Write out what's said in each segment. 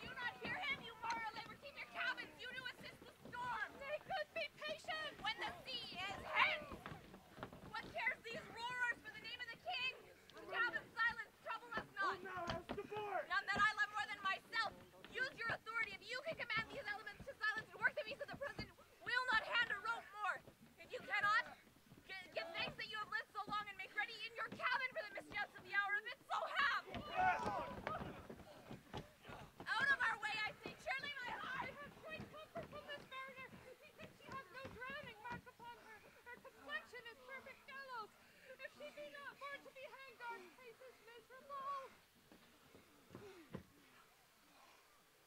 you not hear him? You moral labor, keep your cabins. You to assist the storm. Make us be patient when the sea is hence. What cares these roarers for the name of the king? Cabin silence, trouble us not. Oh, now how's the board? None that I love more than myself. Use your authority. If you can command these elements to silence and work the peace of the present, we'll not hand a rope more. If you cannot, give thanks that you have lived so long and make ready in your cabin for the mischiefs of the hour if it so hap. Out of our way, I say, surely my heart. I have great comfort from this mariner. He thinks she has no drowning mark upon her. Her complexion is perfect gallows. If she be not born to be hanged, our case is miserable.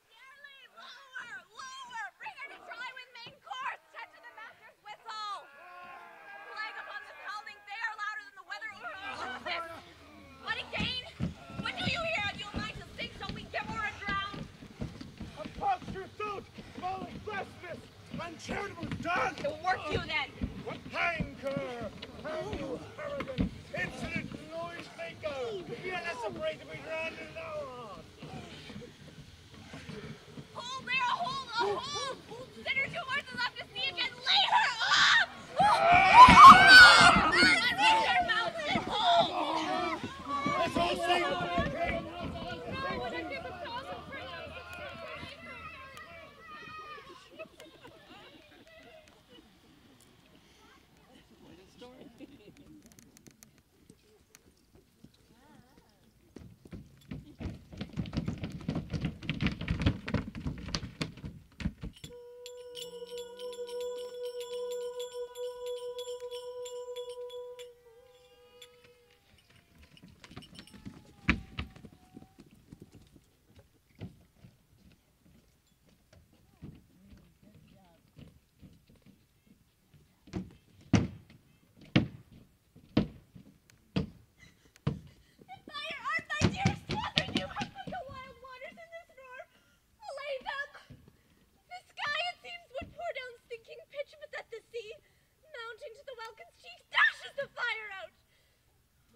Nearly lower, lower. Bring her to try with main course. Touch to the master's whistle. Flag upon this howling, they are louder than the weather or this. What again? What do you hear? Have you a mind to sink so we give her a drown? A monster suit, falling blasphemous, uncharitable dog. To work you then. What hanker? How you arrogant, insolent noise maker? You're less afraid to be drowned than thou art. Hold there, hold, a hold. Send her 2 horses up to sea again. Lay her off. Reach her mouth and hold. Let's all sing. Now would I give 1,000 crowns? Fire art thy dearest mother, you have put the wild waters in this roar. Lay them. The sky, it seems, would pour down stinking pitch, but that the sea, mounting to the welkin's cheek, dashes the fire out.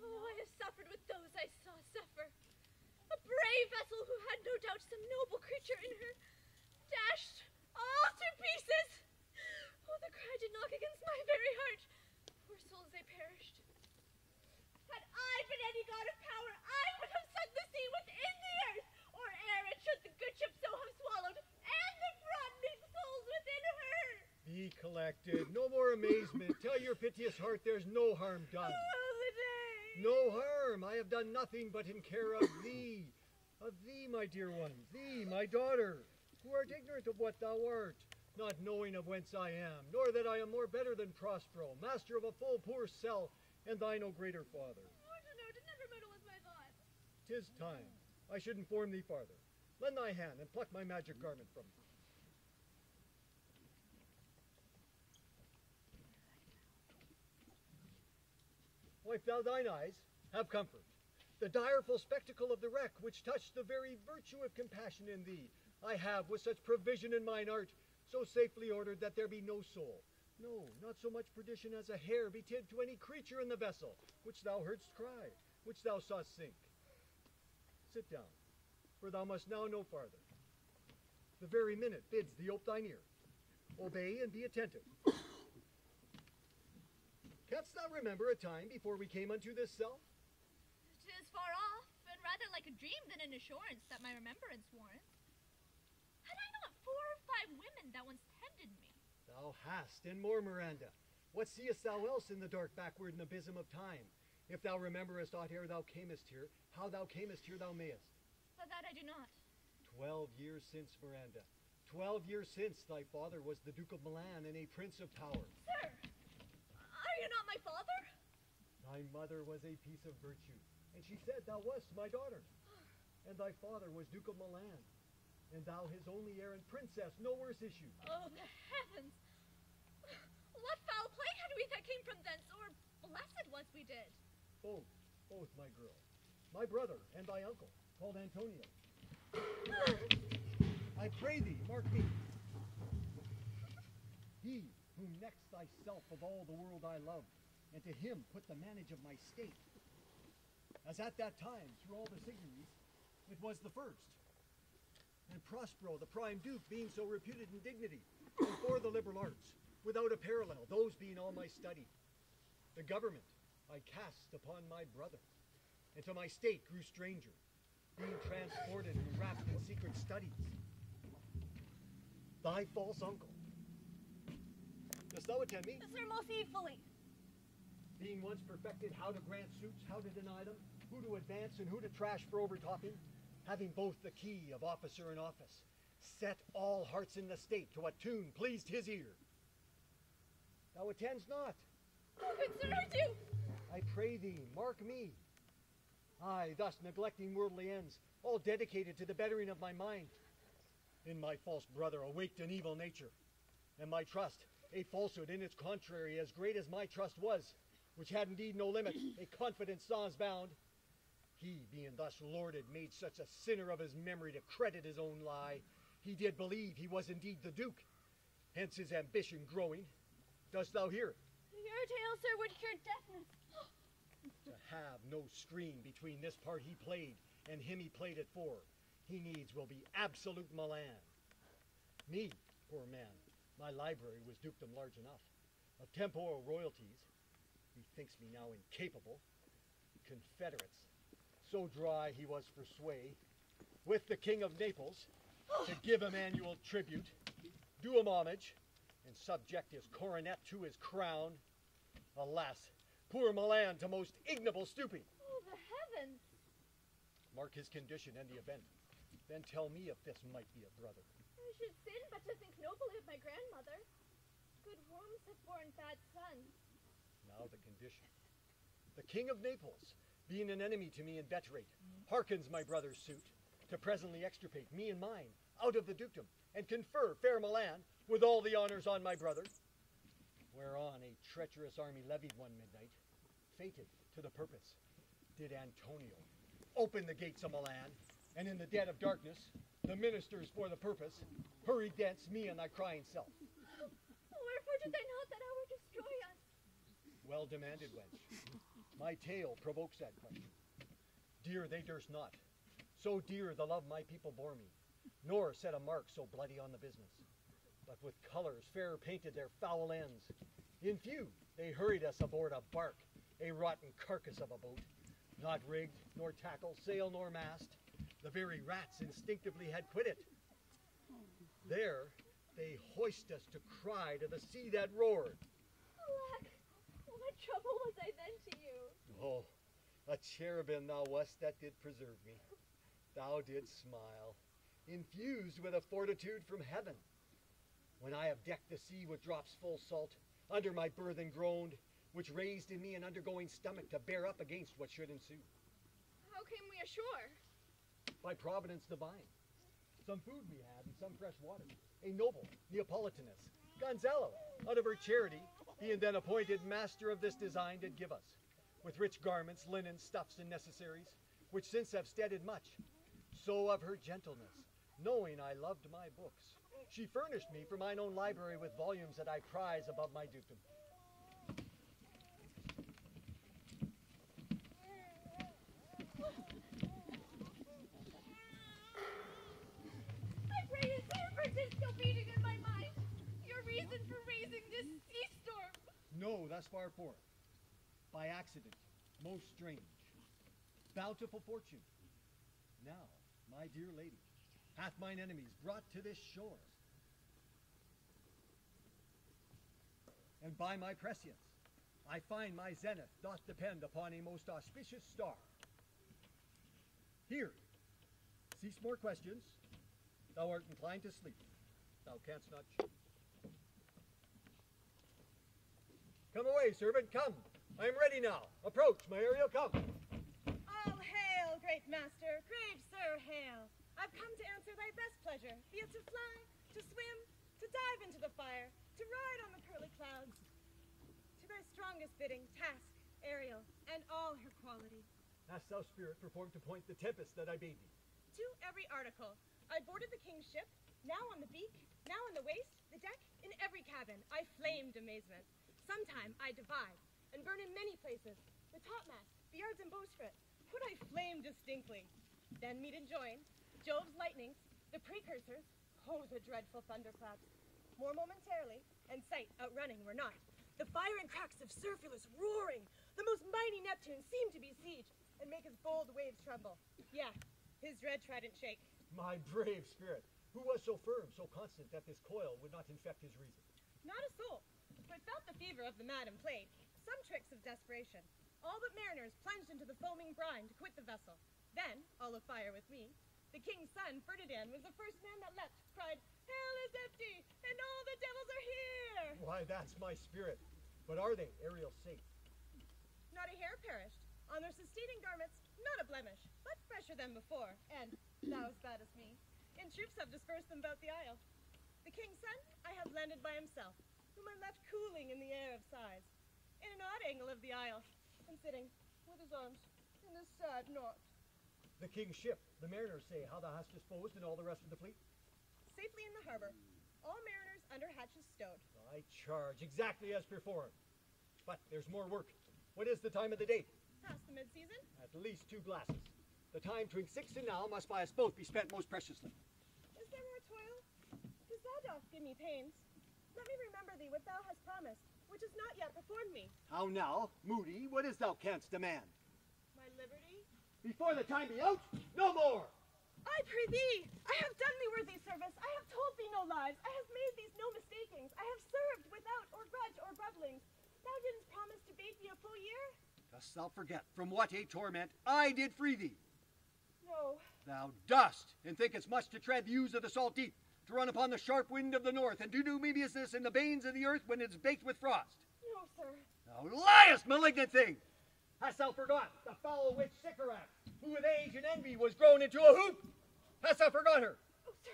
Oh, I have suffered with those I saw suffer. A brave vessel who had no doubt some noble creature in her, dashed all to pieces. Oh, the cry did knock against my very heart. Poor souls, they perished. Had I been any god of power, I would have sunk the sea within the earth, or ere it should the good ship so have swallowed, and the front-meat souls within her. Be collected. No more amazement. Tell your piteous heart there's no harm done. Oh, the day! No harm. I have done nothing but in care of thee. Of thee, my dear one. Thee, my daughter, who art ignorant of what thou art, not knowing of whence I am, nor that I am more better than Prospero, master of a full poor self, and thy no greater father. Oh, no, to never meddle with my thoughts. 'Tis time. I should inform thee farther. Lend thy hand and pluck my magic garment from thee. Wipe thou thine eyes, have comfort. The direful spectacle of the wreck, which touched the very virtue of compassion in thee, I have with such provision in mine art, so safely ordered that there be no soul, no, not so much perdition as a hair be tid to any creature in the vessel, which thou heardst cry, which thou sawst sink. Sit down, for thou must now no farther. The very minute bids thee ope thine ear. Obey and be attentive. Canst thou remember a time before we came unto this cell? 'Tis far off, and rather like a dream than an assurance that my remembrance warrants. Had I not 4 or 5 women that once tended me? Thou hast, and more, Miranda. What seest thou else in the dark backward and abysm of time? If thou rememberest aught ere thou camest here, how thou camest here thou mayest. But that I do not. 12 years since, Miranda. 12 years since thy father was the Duke of Milan and a prince of power. Sir, are you not my father? Thy mother was a piece of virtue, and she said thou wast my daughter. And thy father was Duke of Milan, and thou his only heir and princess, no worse issue. Oh, the heavens! What foul play had we that came from thence, or blessed was we did? Both, my girl. My brother and thy uncle, called Antonio. I pray thee, mark me. He whom next thyself of all the world I love, and to him put the manage of my state. As at that time, through all the signories, it was the first. and Prospero, the prime duke, being so reputed in dignity, and for the liberal arts, without a parallel, those being all my study. The government I cast upon my brother, and to my state grew stranger, being transported and wrapped in secret studies. Thy false uncle. Dost thou attend me? Sir, most equally. Being once perfected how to grant suits, how to deny them, who to advance and who to trash for overtopping, having both the key of officer and office, set all hearts in the state to what tune pleased his ear. Thou attends not. Oh, good sir, I do. I pray thee, mark me. I, thus neglecting worldly ends, all dedicated to the bettering of my mind. In my false brother awaked an evil nature, and my trust, a falsehood in its contrary, as great as my trust was, which had indeed no limit, a confidence sans bound. He, being thus lorded, made such a sinner of his memory to credit his own lie. He did believe he was indeed the duke, hence his ambition growing. Dost thou hear? Your tale, sir, would cure deafness. To have no screen between this part he played and him he played it for, he needs will be absolute Milan. Me, poor man, my library was dukedom large enough. Of temporal royalties, he thinks me now incapable. Confederates, so dry he was for sway, with the King of Naples, to give him annual tribute, do him homage, and subject his coronet to his crown. Alas, poor Milan to most ignoble stooping. Oh, the heavens! Mark his condition and the event. Then tell me if this might be a brother. I should sin but to think nobly of my grandmother. Good wombs have borne bad sons. Now the condition. The King of Naples, being an enemy to me inveterate, hearkens my brother's suit, to presently extirpate me and mine out of the dukedom, and confer fair Milan with all the honors on my brother. Whereon a treacherous army levied one midnight, fated to the purpose, did Antonio open the gates of Milan, and in the dead of darkness, the ministers for the purpose hurried thence me and thy crying self. Wherefore did they not that hour destroy us? Well demanded, wench. My tale provokes that question. Dear they durst not, so dear the love my people bore me, nor set a mark so bloody on the business. But with colors fair painted their foul ends. In few they hurried us aboard a bark, a rotten carcass of a boat, not rigged, nor tackle, sail, nor mast. The very rats instinctively had quit it. There they hoist us to cry to the sea that roared. Alack, what trouble was I then to you? Oh, a cherubim thou wast that did preserve me. Thou didst smile, infused with a fortitude from heaven. When I have decked the sea with drops full salt, under my burthen groaned, which raised in me an undergoing stomach to bear up against what should ensue. How came we ashore? By providence divine. Some food we had and some fresh water. A noble Neapolitaness, Gonzalo, out of her charity, being then appointed master of this design, did give us, with rich garments, linen, stuffs, and necessaries, which since have steaded much. So of her gentleness, knowing I loved my books, she furnished me for mine own library with volumes that I prize above my dukedom. I pray you, sir, for this still beating in my mind. Your reason for raising this sea storm. No, thus far forth. By accident, most strange. Bountiful fortune. Now, my dear lady, hath mine enemies brought to this shore. And by my prescience, I find my zenith doth depend upon a most auspicious star. Here, cease more questions. Thou art inclined to sleep. Thou canst not choose. Come away, servant, come. I am ready now. Approach, my Ariel, come. All hail, great master, grave sir, hail. I've come to answer thy best pleasure, be it to fly, to swim, to dive into the fire, to ride on the pearly clouds. To thy strongest bidding, task, Ariel, and all her quality. Hast thou spirit performed to point the Tempest that I bade thee? To every article. I boarded the king's ship, now on the beak, now on the waist, the deck, in every cabin. I flamed amazement. Sometime I divide, and burn in many places. The topmast, the yards and bowsprit, would I flame distinctly. Then meet and join, Jove's lightnings, The precursors, oh, the dreadful thunderclaps. More momentarily, and sight outrunning were not. The fire and cracks of Sulphurus roaring, the most mighty Neptune seemed to besiege, and make his bold waves tremble. Yeah, his dread trident shake. My brave spirit, who was so firm, so constant, that this coil would not infect his reason? Not a soul, but felt the fever of the mad and played some tricks of desperation. All but mariners plunged into the foaming brine to quit the vessel. Then, all afire with me, the king's son, Ferdinand, was the first man that leapt, cried, "Hell is empty, and all the devils are here!" Why, that's my spirit. But are they, Ariel, safe? Not a hair perished. On their sustaining garments, not a blemish, but fresher than before, and, thou as bad as me, in troops have dispersed them about the isle. The king's son I have landed by himself, whom I left cooling in the air of sighs, in an odd angle of the isle, and sitting, with his arms, in this sad knot. The king's ship, the mariners say, how thou hast disposed and all the rest of the fleet? Safely in the harbor, all mariners under hatches stowed. I charge, exactly as performed. But there's more work. What is the time of the day? Past the mid-season? At least 2 glasses. The time 'twixt 6 and now must by us both be spent most preciously. Is there more toil? 'Tis thou dost give me pains. Let me remember thee what thou hast promised, which is not yet performed me. How now, moody, what is thou canst demand? My liberty? Before the time be out, no more! I prithee, I have done thee worthy service. I have told thee no lies. I have made these no mistakings. I have served without or grudge or grumblings. Thou didst promise to bait me a full year? Dost thou forget from what a torment I did free thee? No. Thou dost, and thinkest much to tread the ooze of the salt deep, to run upon the sharp wind of the north, and to do me business in the veins of the earth when it's baked with frost. No, sir. Thou liest, malignant thing! Hast thou forgot the foul witch Sycorax, who with age and envy was grown into a hoop? Hast thou forgot her? Oh, sir.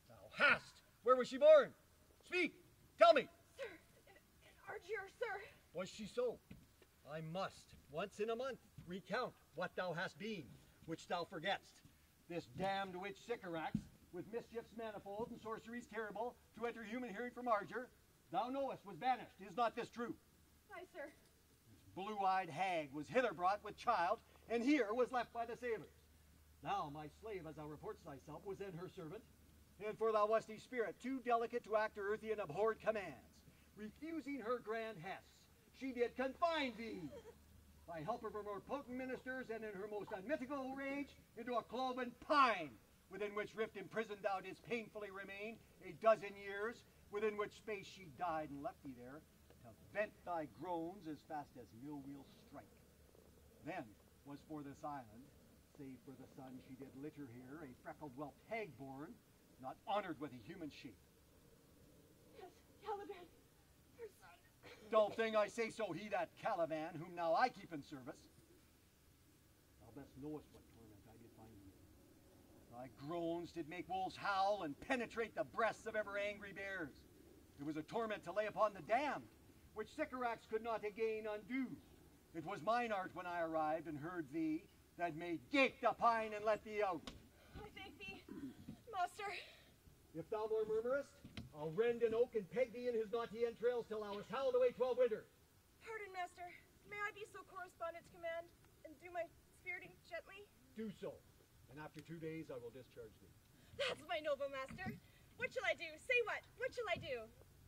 Thou hast. Where was she born? Speak. Tell me. Sir, in Argier, sir. Was she so? I must, once in a month, recount what thou hast been, which thou forgetst. This damned witch Sycorax, with mischiefs manifold and sorceries terrible, to enter human hearing from Argier, thou knowest was banished. Is not this true? Aye, sir. Blue-eyed hag was hither brought with child, and here was left by the sailors. Thou, my slave, as thou reports thyself, was then her servant, and for thou wast a spirit too delicate to act her earthy and abhorred commands. Refusing her grand hests, she did confine thee, by help of her more potent ministers, and in her most unmitical rage, into a cloven pine, within which rift imprisoned thou didst painfully remain 12 years, within which space she died and left thee there, to vent thy groans as fast as mill wheels strike. Then was for this island, save for the sun she did litter here, a freckled whelped hag born, not honored with a human shape. Yes, Caliban, her son. Dull thing, I say so, he that Caliban, whom now I keep in service. Thou best knowest what torment I did find in thee. Thy groans did make wolves howl and penetrate the breasts of ever angry bears. It was a torment to lay upon the damned, which Sycorax could not again undo. It was mine art when I arrived and heard thee, that made gape the pine and let thee out. I thank thee, master. If thou more murmurest, I'll rend an oak and peg thee in his knotty entrails till thou hast howled away 12 winters. Pardon, master. May I be so correspondent to command, and do my spiriting gently? Do so, and after 2 days I will discharge thee. That's my noble master. What shall I do? Say what? What shall I do?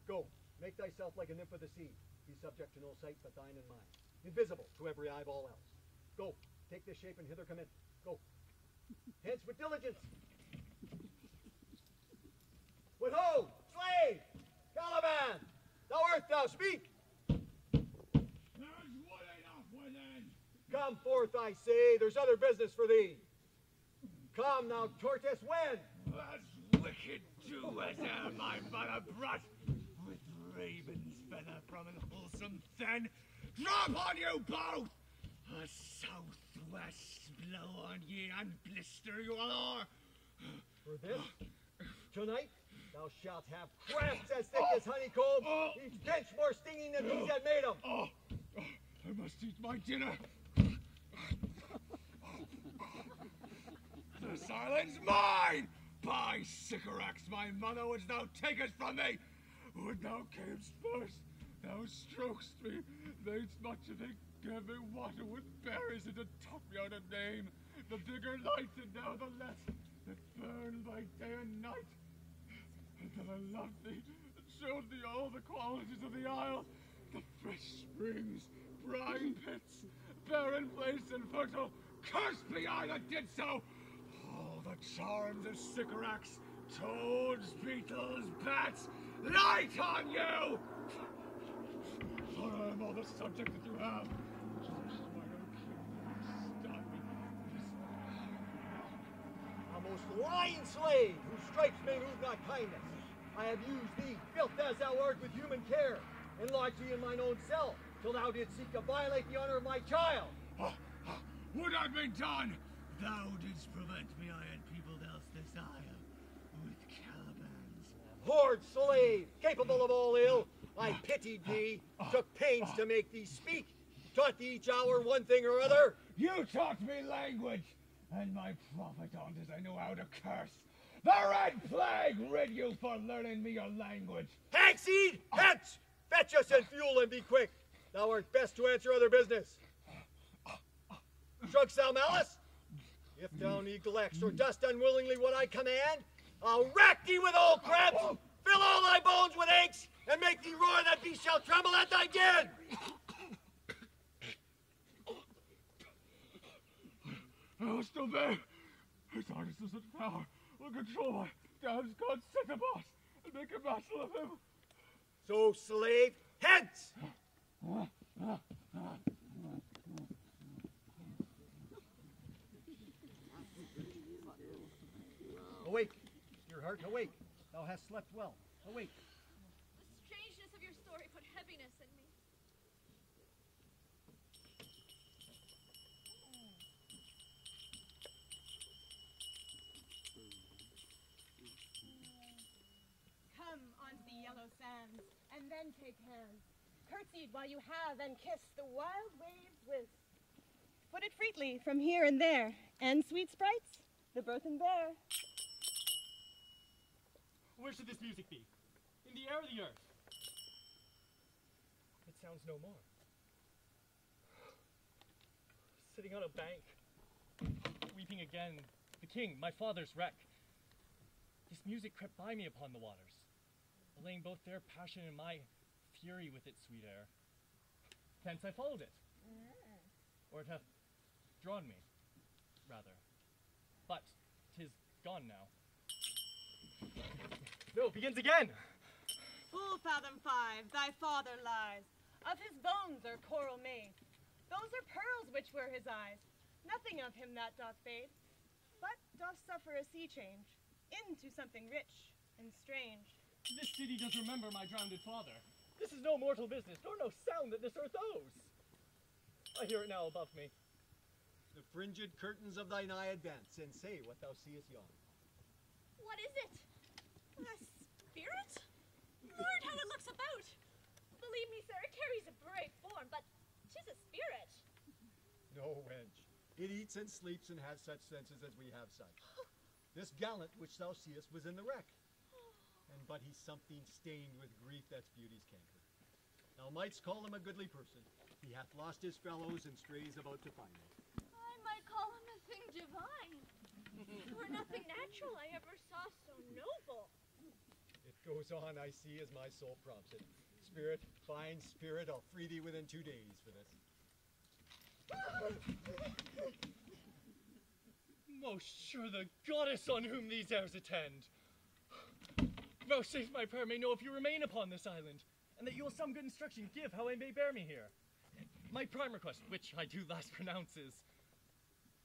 Go, make thyself like a nymph of the sea. Be subject to no sight but thine and mine. Invisible to every eye of all else. Go, take this shape and hither come in. Go. Hence with diligence. What ho, slave! Caliban! Thou art thou, speak! There's wood enough within. Come forth, I say, there's other business for thee. Come now, tortoise, when? That's wicked too, as am my mother brought, with raven's feather from an wholesome fen. Drop on you both! A southwest blow on ye and blister you all o'er. For this, tonight, thou shalt have cramps as thick as honeycomb, each pinch more stinging than these that made them. I must eat my dinner. This island's mine! By Sycorax, my mother, wouldst thou take it from me? Would thou camest first? Thou strokest me, madest much of it, gave me water with berries, and to top me out a name. The bigger light, and now the less. that burned by day and night, and that I loved thee, and showed thee all the qualities of the isle, the fresh springs, brine pits, barren place and fertile. Cursed be I that did so! All the charms of sycorax, toads, beetles, bats, light on you! For I am all the subject that you have. A most lying slave, whose stripes may move not kindness. I have used thee, built as thou art with human care, and lodged thee in mine own cell, till thou didst seek to violate the honor of my child. Would had been done! Thou didst prevent me, I had peopled else this isle with Calibans. Horrid slave, capable of all ill, I pitied thee, took pains to make thee speak, taught thee each hour one thing or other. You taught me language, and my profit on't as I know how to curse. The Red Plague rid you for learning me your language. Hagseed, hence! Fetch us and fuel and be quick. Thou art best to answer other business. Shrug thou malice? If thou neglects or dost unwillingly what I command, I'll rack thee with old crabs, fill all thy bones with aches, and make thee roar that beast shall tremble at thy din. I must obey. His artist of such power will control my damned god Sycabos and make a vassal of him. So, slave, hence! Awake, dear heart, awake. Thou hast slept well. Awake. The strangeness of your story put heaviness in me. Come onto the yellow sands, and then take hands. Curtsied while you have, and kiss the wild waves with. Foot it freely from here and there, and sweet sprites, the burthen bear. Where should this music be? In the air or the earth? It sounds no more. Sitting on a bank, weeping again, the king, my father's wreck. This music crept by me upon the waters, allaying both their passion and my fury with its sweet air. Thence I followed it. Or it hath drawn me, rather. But 'tis gone now. No, it begins again! Full fathom 5, thy father lies. Of his bones are coral made. Those are pearls which were his eyes. Nothing of him that doth fade, but doth suffer a sea change into something rich and strange. This city does remember my drowned father. This is no mortal business, nor no sound that this earth owes. I hear it now above me. The fringed curtains of thine eye advance, and say what thou seest yon. What is it? A spirit? Lord, how it looks about! Believe me, sir, it carries a brave form, but 'tis a spirit. No, wench. It eats and sleeps and has such senses as we have such. This gallant which thou seest was in the wreck, and but he's something stained with grief that's beauty's canker. Thou mightst call him a goodly person. He hath lost his fellows and strays about to find them. I might call him a thing divine. For nothing natural I ever saw so noble. It goes on, I see, as my soul prompts it. Spirit, fine spirit, I'll free thee within 2 days for this. Most sure the goddess on whom these airs attend. Vouchsafe my prayer may know if you remain upon this island, and that you will some good instruction give how I may bear me here. My prime request, which I do last pronounce, is,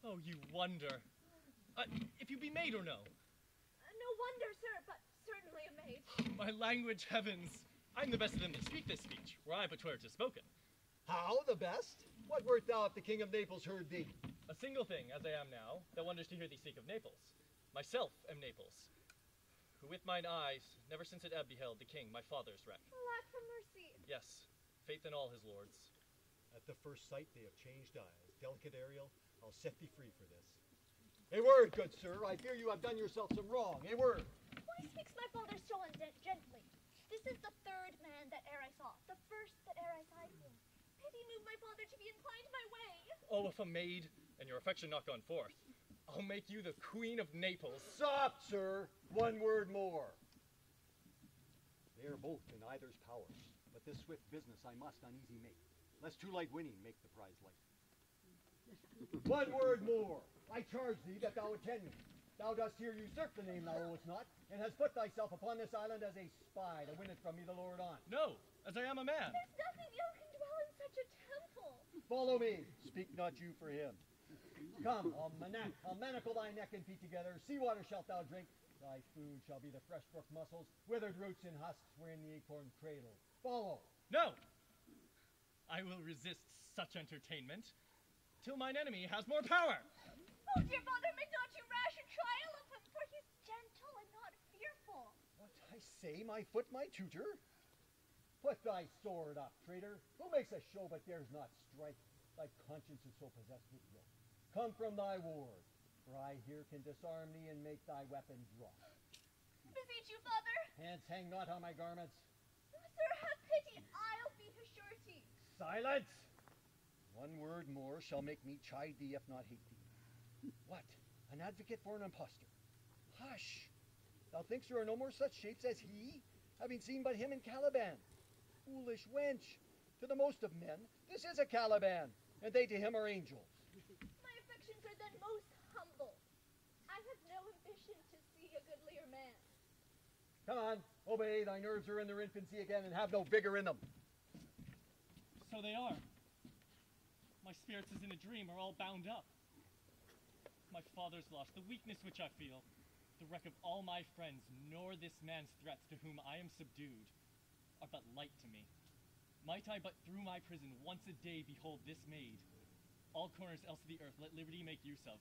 oh, you wonder, if you be maid or no. No wonder, sir, but certainly a maid. My language, heavens, I'm the best of them that speak this speech, were I but 'twere to spoken. How, the best? What wert thou if the King of Naples heard thee? A single thing, as I am now, that wonders to hear thee speak of Naples. Myself am Naples, who with mine eyes, never since it ebb beheld the king, my father's wreck. Alack for mercy. Yes, faith in all his lords. At the first sight they have changed eyes. Delicate Ariel, I'll set thee free for this. A word, good sir. I fear you have done yourself some wrong. A word. Why speaks my father so gently? This is the third man that e'er I saw, the first that e'er I sighed for. Pity move my father to be inclined my way. Oh, if a maid, and your affection not gone forth, I'll make you the Queen of Naples. Soft, sir. One word more. They are both in either's powers, but this swift business I must uneasy make, lest too light winning make the prize light. One word more. I charge thee that thou attend me. Thou dost here usurp the name thou owest not, and hast put thyself upon this island as a spy to win it from me the Lord on. No, as I am a man. There's nothing ill can dwell in such a temple. Follow me. Speak not you for him. Come, I'll manacle thy neck and feet together. Sea water shalt thou drink. Thy food shall be the fresh brook mussels, withered roots and husks wherein the acorn cradle. Follow. No! I will resist such entertainment till mine enemy has more power. Oh, dear father, make not too rash a trial of him, for he's gentle and not fearful. What I say, my foot, my tutor? Put thy sword up, traitor. Who makes a show but dares not strike? Thy conscience is so possessed with guilt. Come from thy ward, for I here can disarm thee and make thy weapon drop. Beseech you, father. Hands hang not on my garments. Sir, have pity. I'll be his surety. Silence! One word more shall make me chide thee, if not hate thee. What? An advocate for an impostor? Hush! Thou thinkst there are no more such shapes as he, having seen but him in Caliban. Foolish wench! To the most of men, this is a Caliban, and they to him are angels. My affections are then most humble. I have no ambition to see a goodlier man. Come on, obey, thy nerves are in their infancy again and have no vigor in them. So they are. My spirits as in a dream are all bound up. My father's loss, the weakness which I feel, the wreck of all my friends, nor this man's threats to whom I am subdued, are but light to me. Might I but through my prison once a day behold this maid, all corners else of the earth let liberty make use of.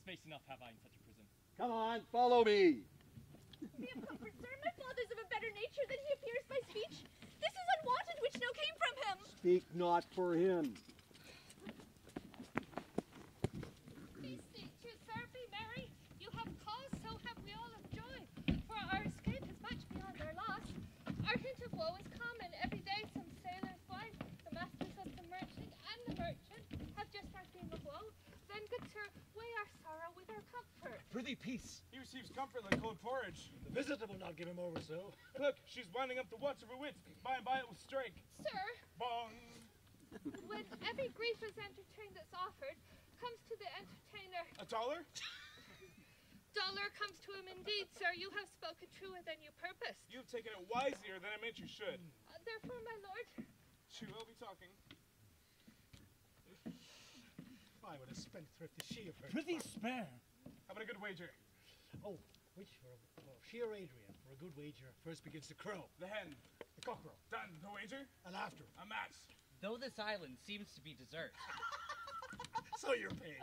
Space enough have I in such a prison. Come on, follow me. Be of comfort, sir. My father's of a better nature than he appears by speech. This is unwonted which no came from him. Speak not for him. Beseech you, sir, be merry. You have cause, so have we all of joy. For our escape is much beyond our loss. Our hint of woe is common. Every day some sailors find the masters of the merchant and the merchant have just our theme of woe. Then, good sir, weigh our sorrow with our comfort. Prithee, peace. He receives comfort like cold porridge. The visitor will not give him over so. Look, she's winding up the watch of her wits. By and by it will strike. Sir, Bong. when every grief is entertained that's offered, comes to the entertainer. A dollar? Dollar comes to him indeed, sir. You have spoken truer than you purposed. You've taken it wisier than I meant you should. Therefore, my lord, She will be talking. I would have spendthrift is she of her. Prithee spare. How about a good wager? Oh, which for she or Adrian, for a good wager, first begins to crow. The hen. The cockerel. Done. The wager? And after. A match. Though this island seems to be desert, So you're paid.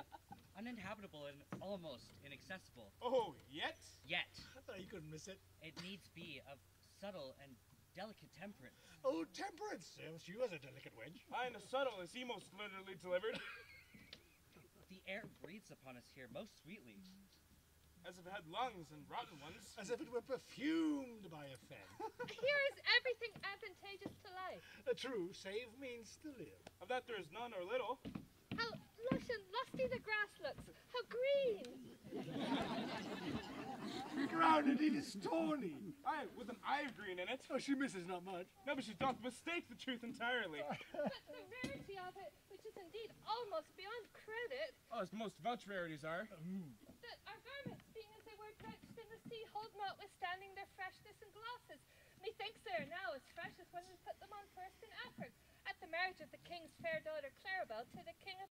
uninhabitable and almost inaccessible, Oh, yet? yet I thought you couldn't miss it. it needs be of subtle and delicate temperance. Oh, temperance. Yeah, she was a delicate wench. I and the subtle is he most literally delivered. The air breathes upon us here most sweetly. As if it had lungs and rotten ones. As if it were perfumed by a fen. here is everything advantageous to life. True, save means to live. Of that there is none or little. How lush and lusty the grass looks. How green. Ground indeed is stony. Aye, with an eye of green in it. Oh, she misses not much. No, but she doth mistake the truth entirely. But the rarity of it, which is indeed almost beyond credit, Oh, as most vouch rarities are. that our garments, being as they were drenched in the sea, hold notwithstanding their freshness and glosses. Methinks they are now as fresh as when we put them on first in Afric, at the marriage of the king's fair daughter Clarabelle to the king of